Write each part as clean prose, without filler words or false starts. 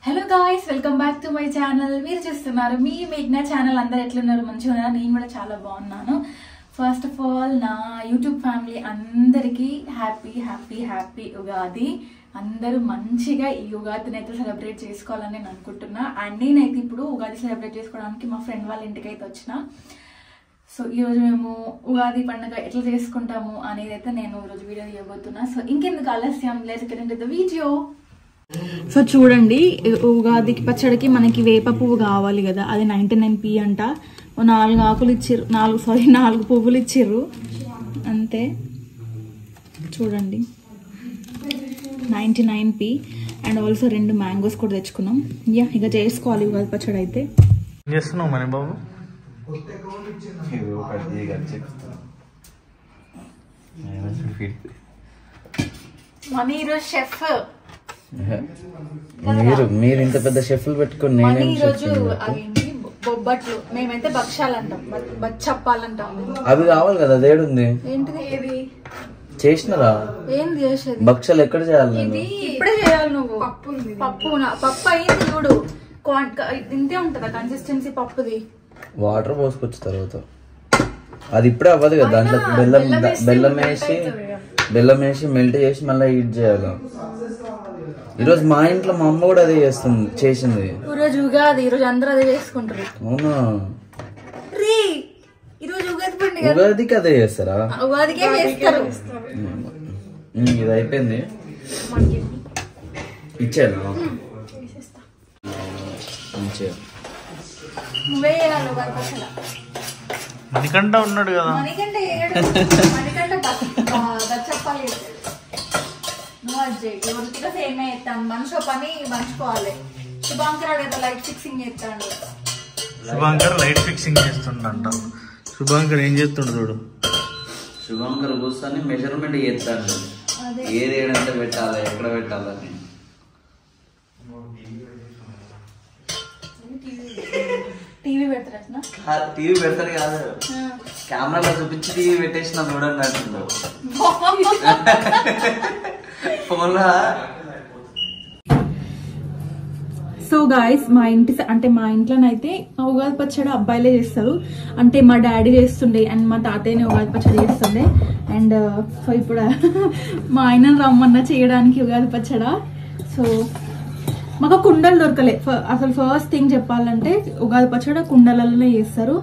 Hello guys, welcome back to my channel. మీరు చూస్తున్నారు మీ మేఘ్నా channel. అందరు ఎట్లున్నారు? మంచిగా ఉన్నారా? నేను కూడా చాలా బాగున్నాను. ఫస్ట్ ఆఫ్ ఆల్ నా యూట్యూబ్ ఫ్యామిలీ అందరికీ హ్యాపీ హ్యాపీ హ్యాపీ ఉగాది. అందరూ మంచిగా ఈ ఉగాదిని అయితే సెలబ్రేట్ చేసుకోవాలని నేను అనుకుంటున్నా. అండ్ నేనైతే ఇప్పుడు ఉగాది సెలబ్రేట్ చేసుకోవడానికి మా ఫ్రెండ్ వాళ్ళ ఇంటికి అయితే వచ్చిన. సో ఈరోజు మేము ఉగాది పండుగ ఎట్లా చేసుకుంటాము అనేది అయితే నేను ఈరోజు వీడియో తీయబోతున్నా. సో ఇంకెందుకు ఆలస్యం, let's get into the video. So చూడండి, ఉగాదికి పచ్చడికి మనకి వేప పువ్వు కావాలి కదా, అది 99p అంట. 4 ఆకులు ఇచ్చిర్రు, 4 పువ్వులు ఇచ్చిర్రు అంతే. చూడండి 99p. అండ్ ఆల్సో 2 మ్యాంగోస్ కూడా తెచ్చుకున్నాం. ఇక చేసుకోవాలి ఉగాది పచ్చడి అయితే. చేస్తున్నావు మనీ బాబు? మనీ ఈరోజు షెఫ్. మీరు ఇంత పెద్ద షెఫ్లు పెట్టుకుని మనీ ఈరోజు అవేంటి బొబ్బట్లు, మేమైతే భక్షాలు అంటాం, బచ్చప్పాలంటాం. అవి కావాలి కదా, అదేడుంది. ఏంటిది? ఏది చేసినరా? ఏంది చేసేది? భక్షాలు ఎక్కడ చేయాలి? ఇప్పుడే చేయాలి నువ్వు. పప్పు అయింది చూడు. ఇంతే ఉంటుందా కన్సిస్టెన్సీ పప్పుది? వాటర్ పోసుకొచ్చిన తర్వాత అది ఇప్పుడే అవ్వదు కదా. దాంట్లో బెల్లం వేసి మెల్ట్ చేసి మళ్ళీ హీట్ చేయాలి. ఈరోజు మా ఇంట్లో మా అమ్మ కూడా అదే చేసింది. ఈరోజు ఉగాది, ఈరోజు అందరూ అదే చేసుకుంటారు. అవునా? ఈరోజు ఉగాది పండుగ. ఉగాదికి అదే చేస్తారా? ఉగాదికే చేస్తారు. ఇది అయిపోయింది, ఇచ్చాను. నువ్వే చేయాలి ఉగాది పచ్చడి. మణికంఠ ఉన్నాడు కదా. మణికంఠ చెప్పాలి. నువ్వు అది చేయి. ఎవరికిలో సేమ్ చేస్తాను. మనిషి పని పంచుకోవాలి. శుభాంకర్ కదా లైట్ ఫిక్సింగ్ చేస్తాడు. Shubhankar light fixing చేస్తుండంట. శుభాంకర్ ఏం చేస్తుండు చూడు. శుభాంకర్ కూర్చొని మెజర్మెంట్ చేస్తాడు, ఏది ఏడంటే పెట్టాలి, ఎక్కడ పెట్టాలని. టీవీ పెడతారా? టీవీ పెడతారు కాదు, కెమెరాలో చూపించి టీవీ పెట్టేసిన చూడండి అంటుండు. ఫోన్లో. సో గాయస్, మా ఇంట్లోనైతే ఉగాది పచ్చడి అబ్బాయిలే చేస్తారు. అంటే మా డాడీ చేస్తుండే అండ్ మా తాతయ్యనే ఉగాది పచ్చడి చేస్తుండే. అండ్ సో ఇప్పుడు మా ఆయన రమ్మన్నా చేయడానికి ఉగాది పచ్చడి. సో మాకు కుండలు దొరకలే. అసలు ఫస్ట్ థింగ్ చెప్పాలంటే ఉగాది పచ్చడి కుండలలోనే చేస్తారు.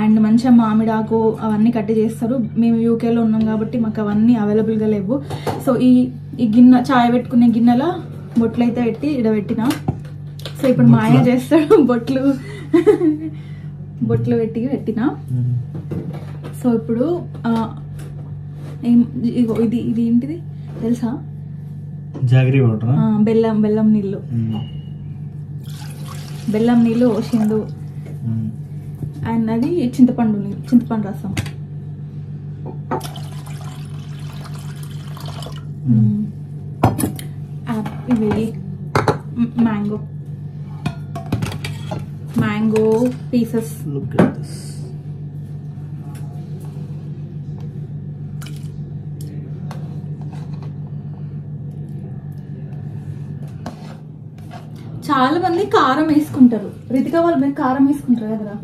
అండ్ మంచిగా మామిడాకు అవన్నీ కట్టి చేస్తారు. మేము యూకేలో ఉన్నాం కాబట్టి మాకు అవన్నీ అవైలబుల్గా లేవు. సో ఈ గిన్నె, చాయ్ పెట్టుకునే గిన్నెలో బొట్లు అయితే పెట్టి ఇడబెట్టిన. సో ఇప్పుడు మా ఆయన చేస్తాడు బొట్లు పెట్టిన. సో ఇప్పుడు ఇది ఏంటిది తెలుసా? Jaggery water. బెల్లం నీళ్ళు పోసిండు. అండ్ అది చింతపండు రసం. ఇవి మ్యాంగో పీసెస్. చాలా మంది కారం వేసుకుంటారు. రితిక వాళ్ళు మీరు కారం వేసుకుంటారు కదా.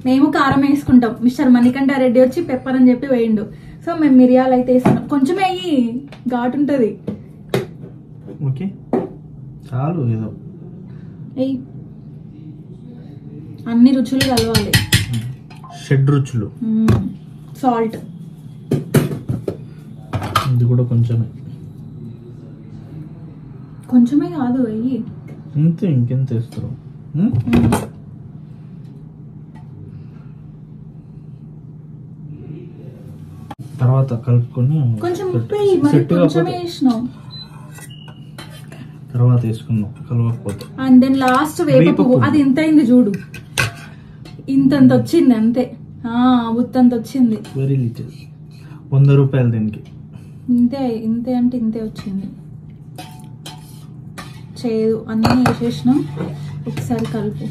మేము కారం వేసుకుంటాం. మిస్టర్ మణికంఠ రెడ్డి వచ్చి పెప్పర్ అని చెప్పి వేయండు. సో మేము మిరియాలు అయితే వేసుకున్నాం. కొంచెం వేయి, ఘాటు ఉంటది. ఓకే చాలు. ఏదో అన్ని రుచులు కలవాలి. 7 రుచులు. సాల్ట్ ఇది కూడా కొంచెమే కాదు, వెయ్యి. అంతే, ఇంకెంత వేస్తారు? తర్వాత కలుపుకొని తర్వాత వేసుకున్నాం. కలవకపోతే అండ్ దెన్ లాస్ట్ వేప పువ్వు. అది ఎంత అయింది చూడు, ఇంతంత వచ్చింది అంతే. ఉత్తంత వచ్చింది. Very little. 100 రూపాయలు దీనికి. ఇంతే అంటే ఇంతే వచ్చింది. చేదు అన్నీ వేసేసినాం. ఒకసారి కలుపు.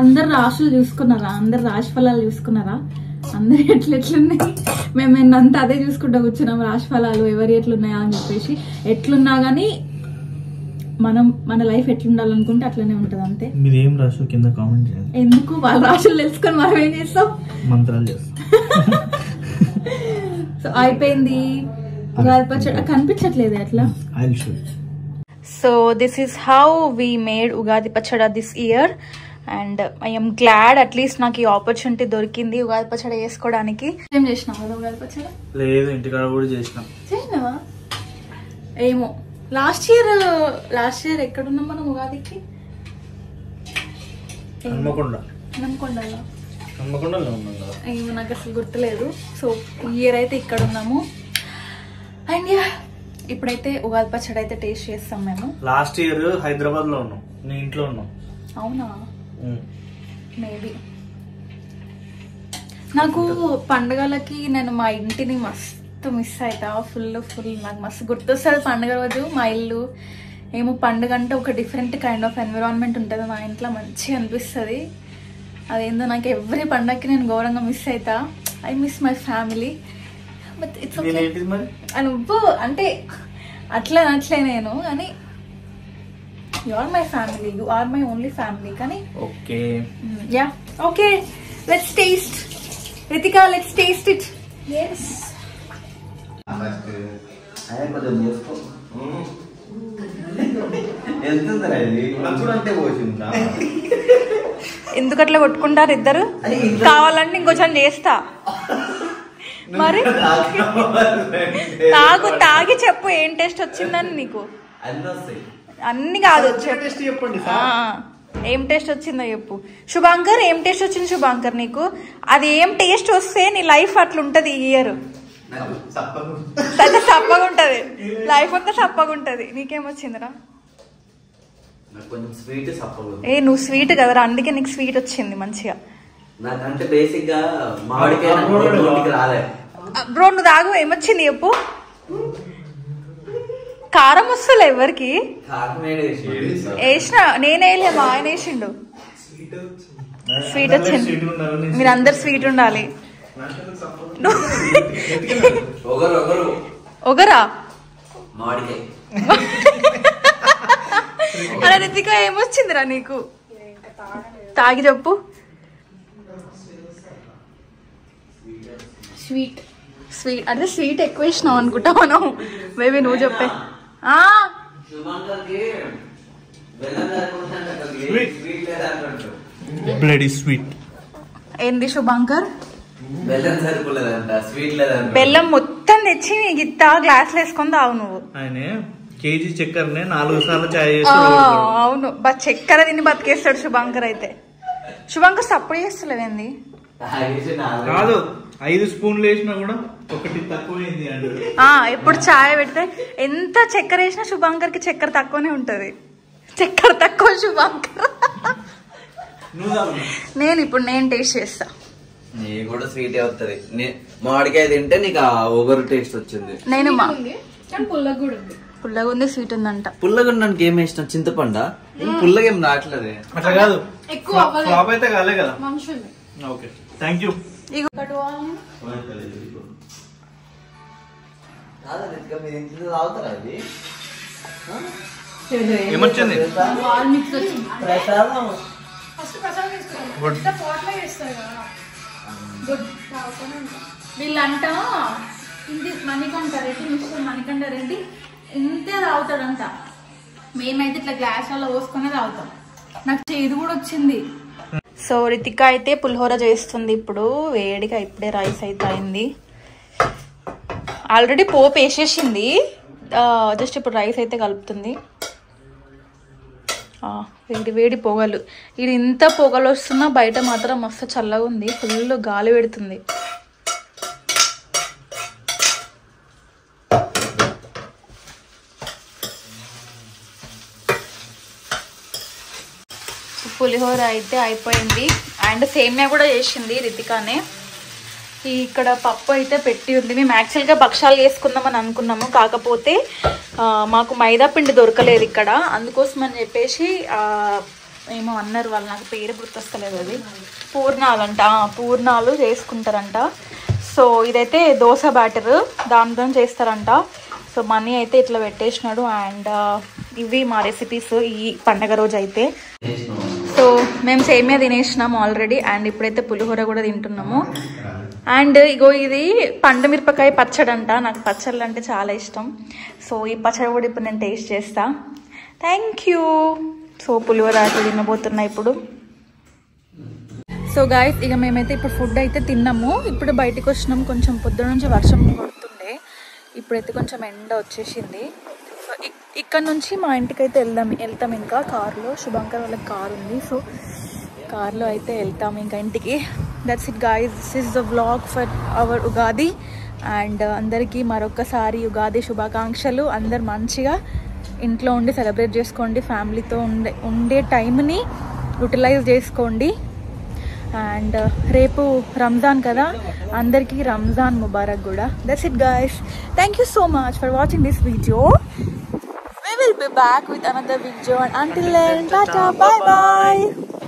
అందరు రాశులు చూసుకున్నారా? అందరు రాశి ఫలాలు చూసుకున్నారా? అందరి ఎట్లున్నాయి, మేము నిన్నంతా అదే చూసుకుంటూ కూర్చున్నాం, రాశి ఫలాలు ఎవరి ఎట్లున్నాయా అని చెప్పేసి. ఎట్లున్నా కానీ మనం మన లైఫ్ ఎట్లుండాలనుకుంటే అట్లనే ఉంటది అంతే. మీరు ఏం రాశి కింద కామెంట్ చేయాలి. ఎందుకు వాళ్ళ రాశులు తెలుసుకొని మనం ఏం చేస్తాం, మంత్రాలు చేస్తాం. సో అయిపోయింది ఉగాది పచ్చడి. కనిపించట్లేదు అట్లా. So this is how we made Ugadi pachadi this year and I'm glad at least నాకు ఈ ఆపర్చునిటీ దొరికింది ఉగాది పచ్చడి చేసుకోవడానికి. ఏం చేసినావు కదా ఉగాది పచ్చడి? లేదు, ఇంటికాడ కూడా చేసినావా? ఏమో లాస్ట్ ఇయర్ ఎక్కడున్నాం మనం ఉగాదికి? ఏమో నాకు అసలు గుర్తులేదు. సో ఈ ఇయర్ అయితే ఇక్కడ ఉన్నాము అండ్ ఇప్పుడైతే ఉగాది పచ్చడి అయితే టేస్ట్ చేస్తాం మేము. లాస్ట్ ఇయర్ హైదరాబాద్ లో ఉన్నాం, నీ ఇంట్లో ఉన్నాం. అవునా? మేబీ. నాకు పండుగలకి నేను మా ఇంటిని మస్తు మిస్ అవుతా. ఫుల్ నాకు మస్తు గుర్తొస్తుంది పండుగ రోజు మా ఇల్లు. ఏమో పండుగ అంటే ఒక డిఫరెంట్ కైండ్ ఆఫ్ ఎన్విరాన్మెంట్ ఉంటుంది మా ఇంట్లో, మంచిగా అనిపిస్తుంది. అదేందో నాకు ఎవ్రీ పండగకి నేను ఘోరంగా మిస్ అవుతా. I miss my family. But it's okay. నువ్వు అంటే అట్లా నేను కానీ you are my family, you are my only family. కానీ okay ya okay, let's taste. Ritika, let's taste it. yes ఎందుకు అట్లా కొట్టుకుంటారు ఇద్దరు? కావాలంటే ఇంకొంచెం చేస్తా. మరి తాగి చెప్పు ఏం టేస్ట్ వచ్చిందని నీకు. అన్ని కాదు, ఏం టేస్ట్ వచ్చిందో చెప్పు. శుభాంకర్, ఏం టేస్ట్ వచ్చింది శుభాంకర్ నీకు? అది ఏం టేస్ట్ వస్తే నీ లైఫ్ అట్లుంటది. ఈ ఇయర్ సప్పగా ఉంటది, లైఫ్ అంతా సప్పగా ఉంటది. నీకేమొచ్చిందిరా? ఏ నువ్వు స్వీట్ కదరా, అందుకే నీకు స్వీట్ వచ్చింది మంచిగా. బ్రో నువ్వు తాగు, ఏమొచ్చింది చెప్పు. కారం వస్తలే ఎవరికి వేసిన, నేనేలే మా ఆయన వేసిండు. స్వీట్ వచ్చింది. మీరందరు స్వీట్ ఉండాలి. ఒకరా అలా రితిక ఏమొచ్చిందిరా నీకు? తాగి చెప్పు. స్వీట్ అంటే స్వీట్ ఎక్కువ ఇచ్చినావు అనుకుంటా మనం. మేబీ నువ్వు చెప్పే. ఏంది శుభాంకర్? బెల్లం మొత్తం తెచ్చి గిత్తా గ్లాస్ లో వేసుకొని తావు నువ్వు. కేజీ చక్కెరనే 4 సార్లు చాయ్. అవును, చక్కెర తిని బతికేస్తాడు శుభాంకర్ అయితే. శుభాంకర్ సప్పుడు చేస్తలేవేంది? కాదు, 5 స్పూన్లు వేసినా కూడా ఒకటి తక్కువైంది. ఎప్పుడు చాయ్ పెడితే ఎంత చక్కెర వేసినా శుభాంకర్ కి చక్కెర తక్కువనే ఉంటది. చక్కెర తక్కువ శుభాంకర్. నేను టేస్ట్ చేస్తా. నీ కూడా స్వీట్ అవుతుంది. మామిడికాయ తింటే నీకు ఓవర్ టేస్ట్ వచ్చింది. నేను పుల్లగా ఉంది, స్వీట్ ఉందంట. పుల్లగా ఉండడానికి ఏం వేసిన? చింతపండా? పుల్లగా ఏం రావట్లేదు. అట్లా కాదు, ఫ్లాప్ అయితే కాలే కదా. Okay, thank you. ఏమొచ్చింది? వీళ్ళంట ఇది మణికంఠ రెడ్డి, మిస్టర్ మణికంఠ రెడ్డి ఇంతే తాగుతాడంట. మేమైతే ఇట్లా గ్లాసులలో పోసుకునే తాగుతాం. నాకు చేదు కూడా వచ్చింది. సో రితిక అయితే పులిహోర చేస్తుంది ఇప్పుడు వేడిగా. ఇప్పుడే రైస్ అయితే అయింది, ఆల్రెడీ పోపు వేసేసింది. జస్ట్ ఇప్పుడు రైస్ అయితే కలుపుతుంది. వేడి పొగలు. ఇది ఇంత పొగలు వస్తున్నా బయట మాత్రం మస్తు చల్లగా ఉంది, ఫుల్ గాలి పెడుతుంది. పులిహోర అయితే అయిపోయింది అండ్ సేమియా కూడా చేసింది రితికానే. ఇక్కడ పప్పు అయితే పెట్టి ఉంది. మేము యాక్చువల్గా భక్షాలు చేసుకుందామని అనుకున్నాము, కాకపోతే మాకు మైదా పిండి దొరకలేదు ఇక్కడ. అందుకోసం అని చెప్పేసి ఏమో అన్నారు వాళ్ళు, నాకు పేరు గుర్తొస్తలేదు. అది పూర్ణాలు అంట, పూర్ణాలు చేసుకుంటారంట. సో ఇదైతే దోశ బ్యాటర్, దాంతో చేస్తారంట. సో మనీ అయితే ఇట్లా పెట్టేసినాడు. అండ్ ఇవి మా రెసిపీస్ ఈ పండగ రోజు అయితే. సో మేము సేమియా తినేసినాము ఆల్రెడీ. అండ్ ఇప్పుడైతే పులిహోర కూడా తింటున్నాము. అండ్ ఇగో ఇది పండుమిరపకాయ పచ్చడి అంట. నాకు పచ్చళ్ళు అంటే చాలా ఇష్టం. సో ఈ పచ్చడి కూడా ఇప్పుడు నేను టేస్ట్ చేస్తా. Thank you. సో పులిహోర అయితే తినబోతున్నా ఇప్పుడు. సో గాయస్, ఇక మేమైతే ఇప్పుడు ఫుడ్ అయితే తిన్నాము. ఇప్పుడు బయటకు వచ్చినాం. కొంచెం పొద్దున నుంచి వర్షం కొడుతుండే, ఇప్పుడైతే కొంచెం ఎండ వచ్చేసింది. సో ఇక్కడ నుంచి మా ఇంటికి అయితే వెళ్తాం ఇంకా కార్లో. శుభంకర్ వాళ్ళకి కార్ ఉంది. సో కార్లో అయితే వెళ్తాం ఇంకా ఇంటికి. That's it guys, this is the vlog for hour Ugadi. And అందరికీ మరొకసారి ఉగాది శుభాకాంక్షలు. అందరు మంచిగా ఇంట్లో ఉండి సెలబ్రేట్ చేసుకోండి. ఫ్యామిలీతో ఉండే టైంని యూటిలైజ్ చేసుకోండి. అండ్ రేపు రంజాన్ కదా, అందరికీ రంజాన్ ముబారక్ కూడా. That's it guys, thank you so much for watching this video. We will be back with another video, and until then, tata, bye bye.